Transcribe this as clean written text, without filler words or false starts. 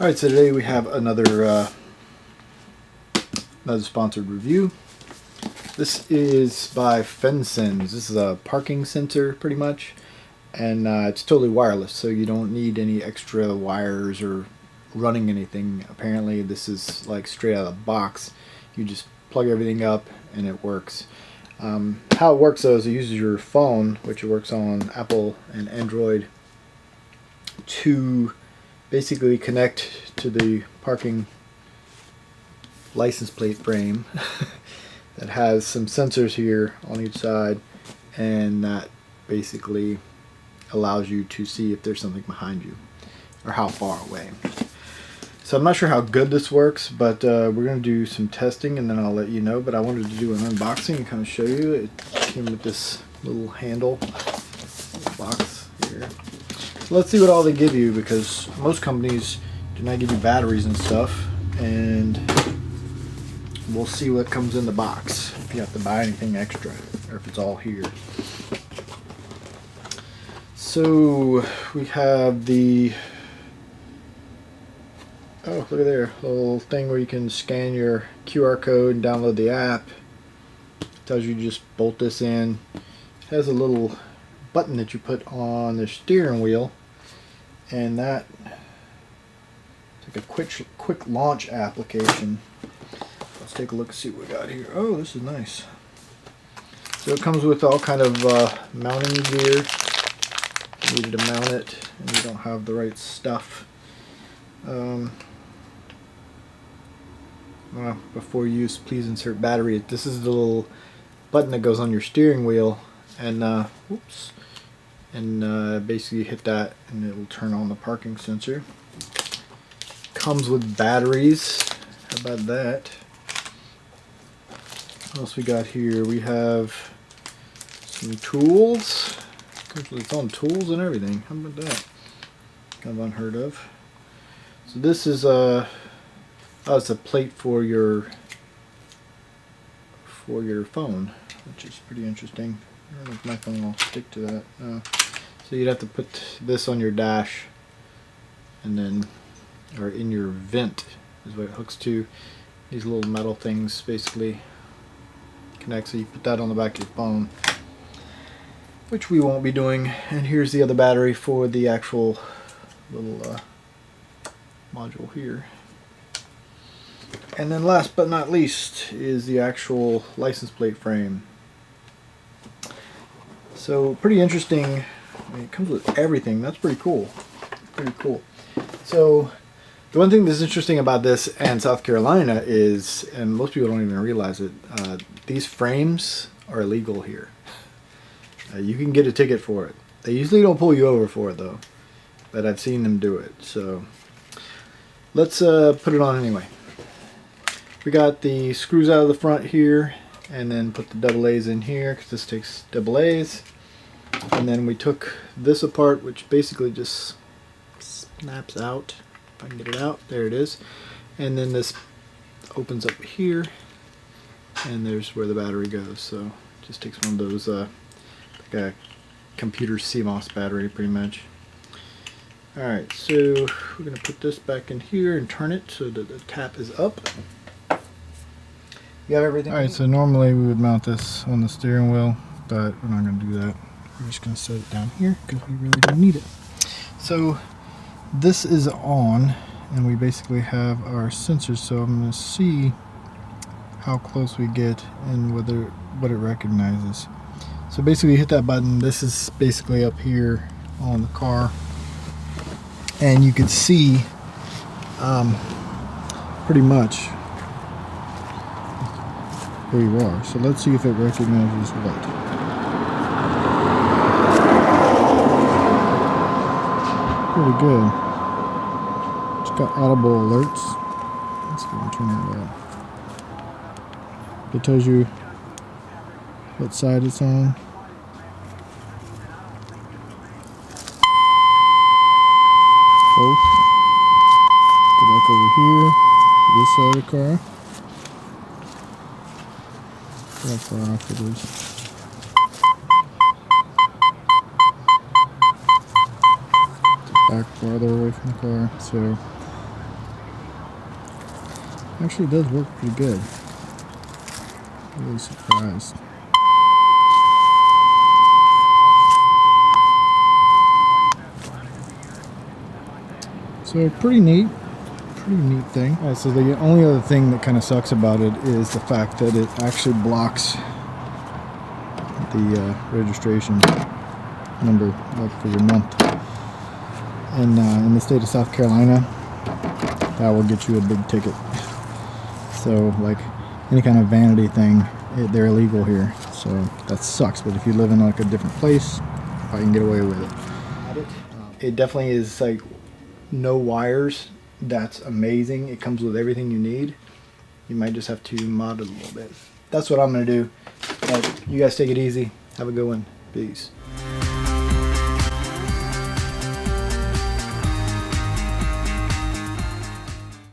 Alright, so today we have another sponsored review. This is by FenSens. This is a parking sensor pretty much, and it's totally wireless, so you don't need any extra wires or running anything. Apparently this is like straight out of the box. You just plug everything up and it works. How it works though is it uses your phone, which works on Apple and Android, to basically connect to the parking license plate frame that has some sensors here on each side, and that basically allows you to see if there's something behind you or how far away. So I'm not sure how good this works, but we're going to do some testing and then I'll let you know. But I wanted to do an unboxing and kind of show you. It came with this little handle box here. So let's see what all they give you, because most companies do not give you batteries and stuff, and we'll see what comes in the box, if you have to buy anything extra or if it's all here. So we have the, oh, look at there, little thing where you can scan your QR code and download the app. It tells you to just bolt this in. It has a little button that you put on the steering wheel, and that it's like a quick launch application. Let's take a look and see what we got here. Oh, this is nice. So it comes with all kind of mounting gear. You needed to mount it and you don't have the right stuff. Before use, please insert battery. This is the little button that goes on your steering wheel, and basically hit that and it will turn on the parking sensor. Comes with batteries. How about that? What else we got here? We have some tools. Comes with its own tools and everything. How about that? Kind of unheard of. So this is it's a plate for your phone, which is pretty interesting. I don't know if my phone will stick to that. So you'd have to put this on your dash, and then, or in your vent is what it hooks to. These little metal things basically connect, so you put that on the back of your phone, which we won't be doing. And here's the other battery for the actual little module here. And then last but not least is the actual license plate frame. So pretty interesting. I mean, it comes with everything. That's pretty cool. Pretty cool. So the one thing that's interesting about this and South Carolina is, and most people don't even realize it, these frames are illegal here. You can get a ticket for it. They usually don't pull you over for it though, but I've seen them do it. So let's put it on anyway. We got the screws out of the front here, and then put the double A's in here, because this takes double A's. And then we took this apart, which basically just snaps out. If I can get it out, there it is. And then this opens up here, and there's where the battery goes. So it just takes one of those, like a computer CMOS battery pretty much. Alright, so we're going to put this back in here and turn it so that the tap is up. You have everything? Alright, so normally we would mount this on the steering wheel, but we're not going to do that. We're just going to set it down here because we really don't need it. So this is on, and we basically have our sensors, so I'm going to see how close we get and what it recognizes. So basically you hit that button. This is basically up here on the car, and you can see pretty much where you are. So let's see if it recognizes what. Really good. It's got audible alerts. Let's go and turn that on. It tells you what side it's on. Both. Go back over here to this side of the car. How far off it is. Back farther away from the car. So Actually does work pretty good. Really surprised. So pretty neat thing. All right, so the only other thing that kind of sucks about it is the fact that it actually blocks the registration number, like for your month. And in the state of South Carolina, that will get you a big ticket. So like any kind of vanity thing, they're illegal here. So that sucks. But if you live in like a different place, I can get away with it. It definitely is like no wires. That's amazing. It comes with everything you need. You might just have to mod it a little bit. That's what I'm gonna do. But you guys take it easy. Have a good one. Peace.